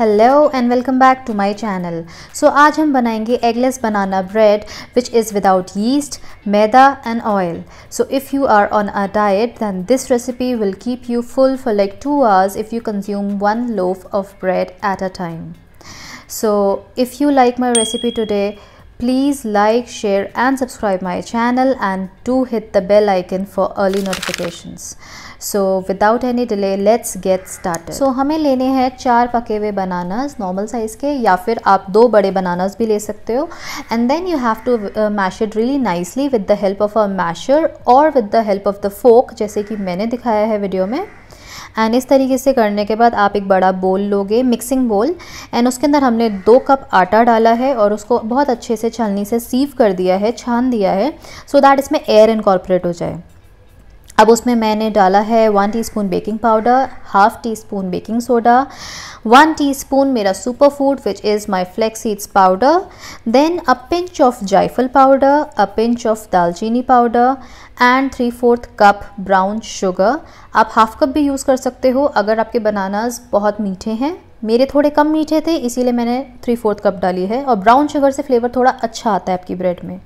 Hello and welcome back to my channel. So आज हम बनाएंगे eggless banana bread which is without yeast, maida and oil. So if you are on a diet, then this recipe will keep you full for like 2 hours if you consume 1 loaf of bread at a time. So if you like my recipe today, please like, share and subscribe my channel and do hit the bell icon for early notifications. So without any delay, let's get started. So हमें लेने हैं 4 पके हुए bananas normal size के, या फिर आप 2 बड़े बनानास भी ले सकते हो. And then you have to mash it really nicely with the help of a masher or with the help of the fork, जैसे कि मैंने दिखाया है वीडियो में. एंड इस तरीके से करने के बाद आप एक बड़ा बोल लोगे, मिक्सिंग बोल, एंड उसके अंदर हमने 2 कप आटा डाला है और उसको बहुत अच्छे से छलनी से सीव कर दिया है, छान दिया है, सो दैट इसमें एयर इनकॉर्पोरेट हो जाए. अब उसमें मैंने डाला है 1 teaspoon baking powder, half teaspoon baking soda, 1 teaspoon मेरा super food which is my flax seeds powder, then a pinch of jaiphal powder, a pinch of dalchini powder and 3/4 cup brown sugar. आप half cup भी use कर सकते हो अगर आपके bananas बहुत मीठे हैं. मेरे थोड़े कम मीठे थे इसीलिए मैंने 3/4 कप डाली है, और ब्राउन शुगर से फ्लेवर थोड़ा अच्छा आता है आपकी ब्रेड में.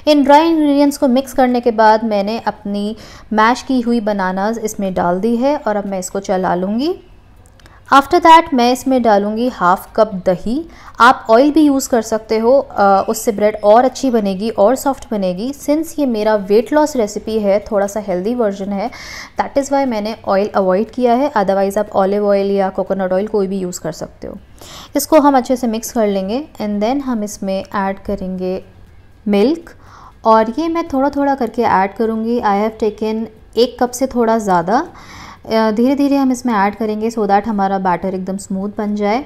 इन ड्राई इंग्रेडिएंट्स को मिक्स करने के बाद मैंने अपनी मैश की हुई बनानास इसमें डाल दी है और अब मैं इसको चला लूँगी. आफ्टर दैट मैं इसमें डालूँगी हाफ कप दही. आप ऑयल भी यूज़ कर सकते हो, उससे ब्रेड और अच्छी बनेगी और सॉफ्ट बनेगी. सिंस ये मेरा वेट लॉस रेसिपी है, थोड़ा सा हेल्दी वर्जन है, दैट इज़ वाई मैंने ऑयल अवॉइड किया है. अदरवाइज़ आप ऑलिव ऑयल या कोकोनट ऑयल कोई भी यूज़ कर सकते हो. इसको हम अच्छे से मिक्स कर लेंगे एंड देन हम इसमें ऐड करेंगे मिल्क, और ये मैं थोड़ा थोड़ा करके ऐड करूँगी. आई हैव टेकन 1 कप से थोड़ा ज़्यादा. धीरे धीरे हम इसमें ऐड करेंगे सो दैट हमारा बैटर एकदम स्मूथ बन जाए.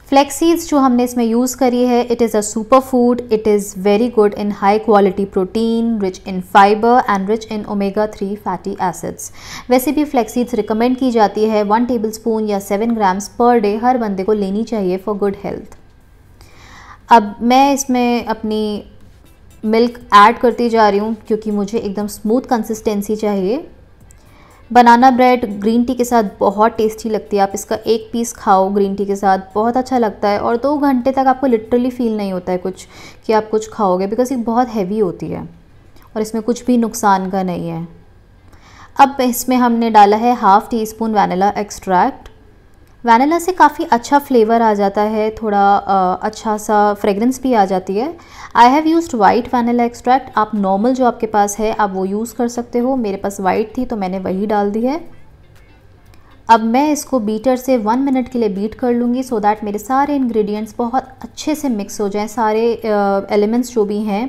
फ्लैक्स सीड्स जो हमने इसमें यूज़ करी है, it is a super food. It is very good in high quality protein, rich in fibre and rich in omega 3 fatty acids. वैसे भी फ्लैक्स सीड्स रिकमेंड की जाती है 1 टेबलस्पून या 7 ग्राम्स पर डे हर बंदे को लेनी चाहिए फॉर गुड हेल्थ. अब मैं इसमें अपनी मिल्क ऐड करती जा रही हूँ क्योंकि मुझे एकदम स्मूथ कंसिस्टेंसी चाहिए. बनाना ब्रेड ग्रीन टी के साथ बहुत टेस्टी लगती है. आप इसका 1 पीस खाओ ग्रीन टी के साथ, बहुत अच्छा लगता है, और 2 घंटे तक आपको लिटरली फील नहीं होता है कुछ कि आप कुछ खाओगे, बिकॉज ये बहुत हैवी होती है और इसमें कुछ भी नुकसान का नहीं है. अब इसमें हमने डाला है half tea spoon vanilla extract. Vanilla से काफ़ी अच्छा फ्लेवर आ जाता है, थोड़ा अच्छा सा फ्रेगरेंस भी आ जाती है. I have used white vanilla extract. आप नॉर्मल जो आपके पास है आप वो यूज़ कर सकते हो. मेरे पास वाइट थी तो मैंने वही डाल दी है. अब मैं इसको बीटर से 1 मिनट के लिए बीट कर लूँगी सो दैट मेरे सारे इंग्रेडिएंट्स बहुत अच्छे से मिक्स हो जाएं, सारे एलिमेंट्स जो भी हैं,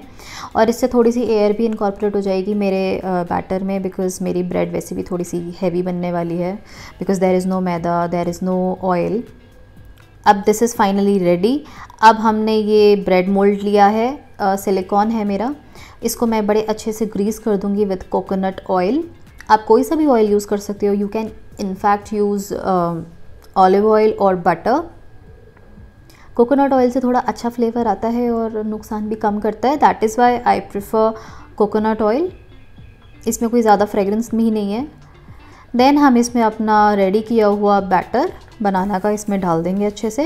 और इससे थोड़ी सी एयर भी इनकॉर्पोरेट हो जाएगी मेरे बैटर में, बिकॉज़ मेरी ब्रेड वैसे भी थोड़ी सी हैवी बनने वाली है, because there is no maida, there is no oil. अब दिस इज़ फाइनली रेडी. अब हमने ये ब्रेड मोल्ड लिया है, सिलिकॉन है मेरा. इसको मैं बड़े अच्छे से ग्रीस कर दूँगी विद कोकोनट ऑयल. आप कोई सा भी ऑयल यूज़ कर सकते हो. You can in fact use olive oil और बटर. कोकोनट ऑयल से थोड़ा अच्छा फ्लेवर आता है और नुकसान भी कम करता है. That is why I prefer coconut oil. इसमें कोई ज़्यादा फ्रेगरेंस भी नहीं है. देन हम इसमें अपना रेडी किया हुआ बैटर बनाना का इसमें डाल देंगे अच्छे से,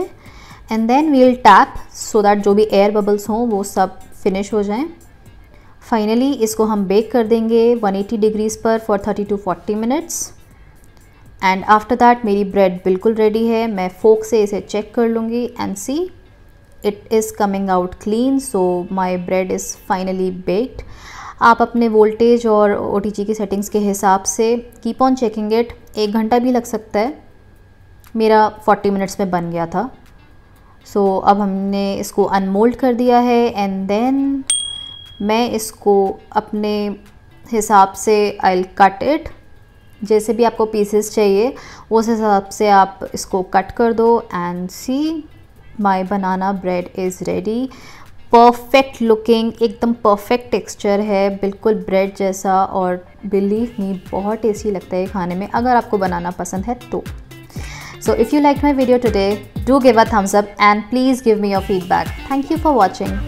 and then we'll tap so that जो भी एयर बबल्स हों वो सब फिनिश हो जाएं. फाइनली इसको हम बेक कर देंगे 180 डिग्रीज़ पर for 30 to 40 minutes. And after that मेरी ब्रेड बिल्कुल रेडी है. मैं फोक से इसे चेक कर लूँगी and see it is coming out clean. So my bread is finally baked. आप अपने वोल्टेज और OTG की सेटिंग्स के हिसाब से कीप ऑन चेकिंग इट. 1 घंटा भी लग सकता है. मेरा 40 मिनट्स में बन गया था. सो अब हमने इसको अनमोल्ड कर दिया है एंड देन मैं इसको अपने हिसाब से आई विल कट इट. जैसे भी आपको पीसेस चाहिए उस हिसाब से आप इसको कट कर दो. And see my banana bread is ready. Perfect looking, एकदम परफेक्ट टेक्सचर है, बिल्कुल ब्रेड जैसा, और बिलीव मी बहुत टेस्टी लगता है खाने में अगर आपको बनाना पसंद है तो. So if you liked my video today, do give a thumbs up and please give me your feedback. Thank you for watching.